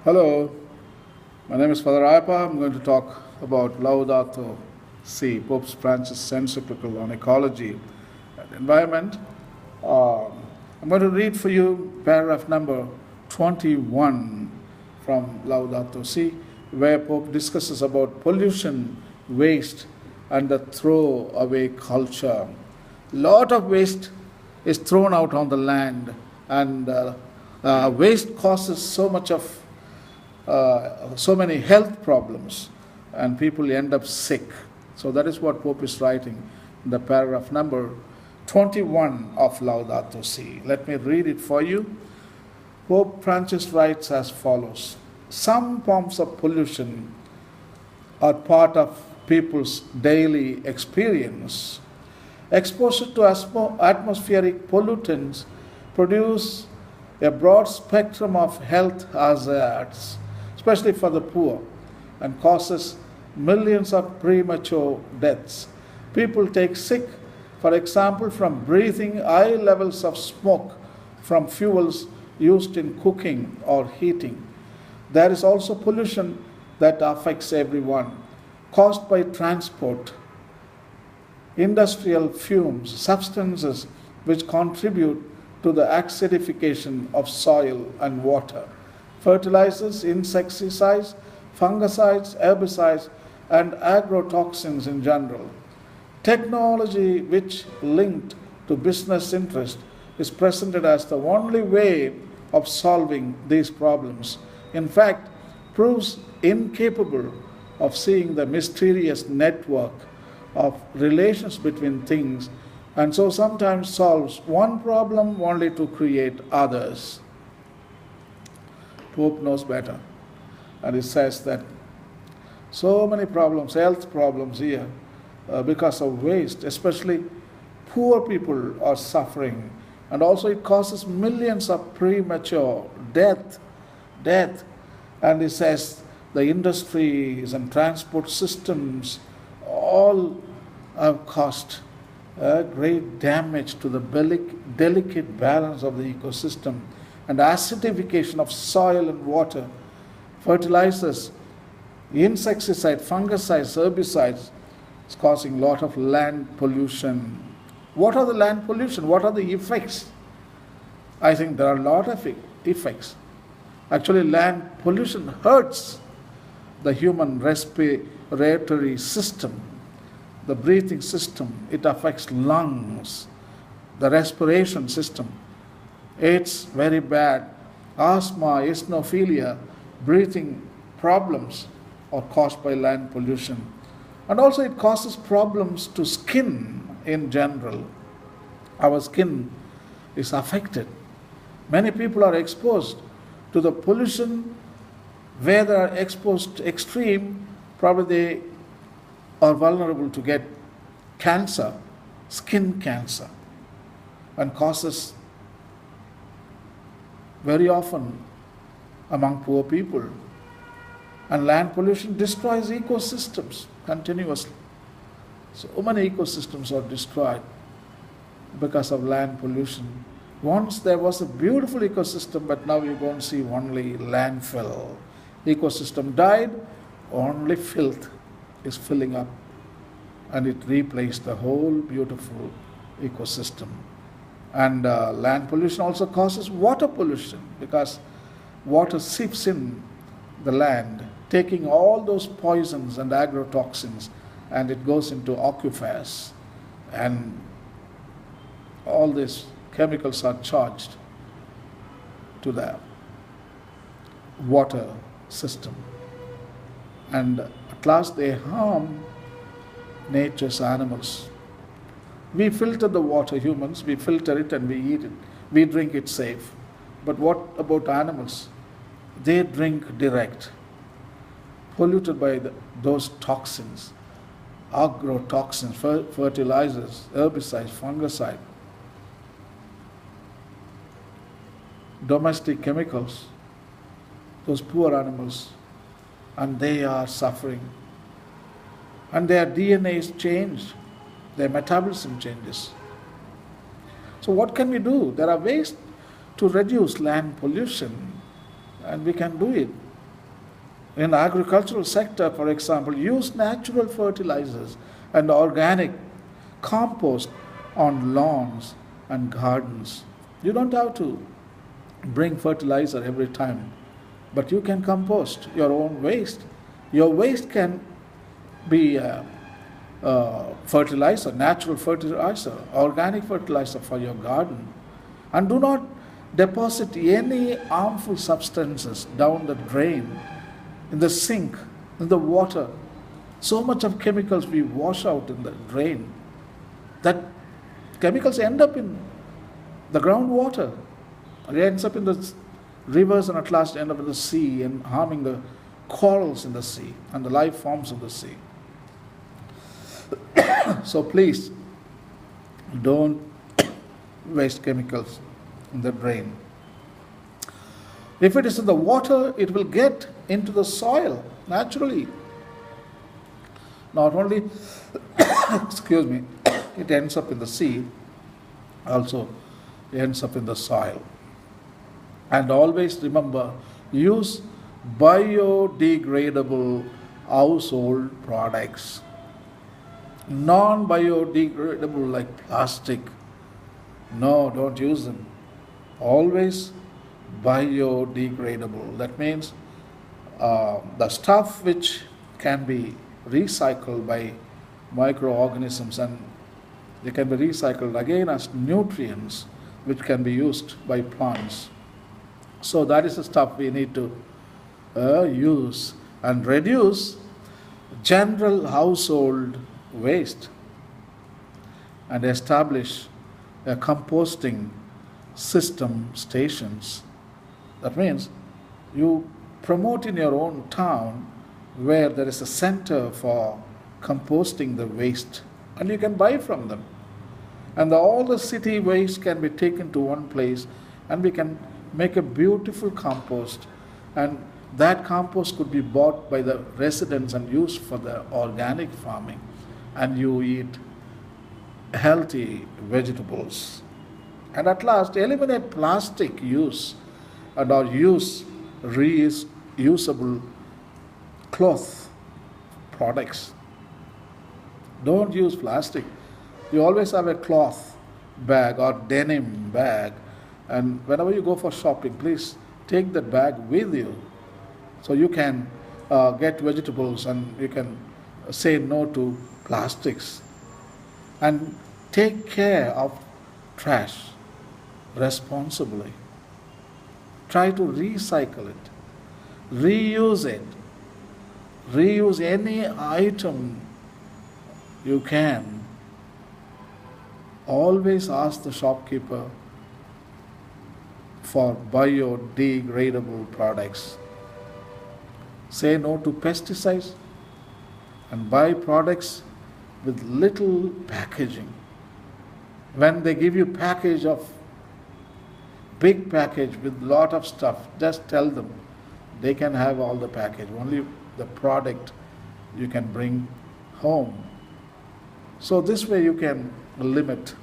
Hello, my name is Father Rayappa. I'm going to talk about Laudato Si, Pope's Francis encyclical on ecology and environment. Um, I'm going to read for you paragraph number 21 from Laudato Si, where Pope discusses about pollution, waste, and the throwaway culture. Lot of waste is thrown out on the land, and waste causes so many health problems, and people end up sick. So that is what Pope is writing in the paragraph number 21 of Laudato Si. Let me read it for you. Pope Francis writes as follows: some forms of pollution are part of people's daily experience. Exposure to atmospheric pollutants produce a broad spectrum of health hazards, especially for the poor, and causes millions of premature deaths. People take sick, for example, from breathing high levels of smoke from fuels used in cooking or heating. There is also pollution that affects everyone, caused by transport, industrial fumes, substances which contribute to the acidification of soil and water, fertilizers, insecticides, fungicides, herbicides, and agrotoxins in general. Technology, which linked to business interest, is presented as the only way of solving these problems. In fact, proves incapable of seeing the mysterious network of relations between things, and so sometimes solves one problem only to create others. Pope knows better, and he says that so many problems, health problems here, because of waste, especially poor people are suffering, and also it causes millions of premature death. And he says the industries and transport systems all have caused great damage to the delicate balance of the ecosystem, and acidification of soil and water, fertilizers, insecticides, fungicides, herbicides is causing a lot of land pollution. What are the land pollution? What are the effects? I think there are a lot of effects. Actually, land pollution hurts the human respiratory system, the breathing system. It affects lungs, the respiration system. It's very bad. Asthma, eosinophilia, breathing problems are caused by land pollution. And also it causes problems to skin in general. Our skin is affected. Many people are exposed to the pollution. Where they are exposed to extreme, probably they are vulnerable to get cancer, skin cancer, and causes very often among poor people. And land pollution destroys ecosystems continuously. So many ecosystems are destroyed because of land pollution. Once there was a beautiful ecosystem, but now you don't see only landfill. Ecosystem died, only filth is filling up, and it replaced the whole beautiful ecosystem. And land pollution also causes water pollution, because water seeps in the land, taking all those poisons and agrotoxins, and it goes into aquifers, and all these chemicals are charged to the water system, and at last they harm nature's animals. We filter the water, humans, we filter it and we eat it, we drink it safe. But what about animals? They drink direct, polluted by those toxins, agrotoxins, fertilizers, herbicides, fungicide, domestic chemicals, those poor animals, and they are suffering. And their DNA is changed, their metabolism changes. So what can we do? There are ways to reduce land pollution, and we can do it. In the agricultural sector, for example, use natural fertilizers and organic compost on lawns and gardens. You don't have to bring fertilizer every time, but you can compost your own waste. Your waste can be fertilizer, natural fertilizer, organic fertilizer for your garden. And do not deposit any harmful substances down the drain, in the sink, in the water. So much of chemicals we wash out in the drain, that chemicals end up in the groundwater. It ends up in the rivers and at last end up in the sea and harming the corals in the sea and the life forms of the sea. So please, don't waste chemicals in the drain. If it is in the water, it will get into the soil naturally. Not only, excuse me, it ends up in the sea, also it ends up in the soil. And always remember, use biodegradable household products. Non-biodegradable like plastic, no, don't use them. Always biodegradable. That means the stuff which can be recycled by microorganisms, and they can be recycled again as nutrients which can be used by plants. So that is the stuff we need to use and reduce general household waste and establish a composting system stations. That means you promote in your own town where there is a center for composting the waste, and you can buy from them. And all the city waste can be taken to one place, and we can make a beautiful compost, and that compost could be bought by the residents and used for the organic farming, and you eat healthy vegetables. And at last, eliminate plastic use and or use reusable cloth products. Don't use plastic. You always have a cloth bag or denim bag, and whenever you go for shopping, please take that bag with you so you can get vegetables and you can say no to plastics. And take care of trash responsibly. Try to recycle it, reuse it, reuse any item you can. Always ask the shopkeeper for biodegradable products. Say no to pesticides and buy products with little packaging. When they give you big package with lot of stuff, just tell them they can have all the package, only the product you can bring home. So this way you can limit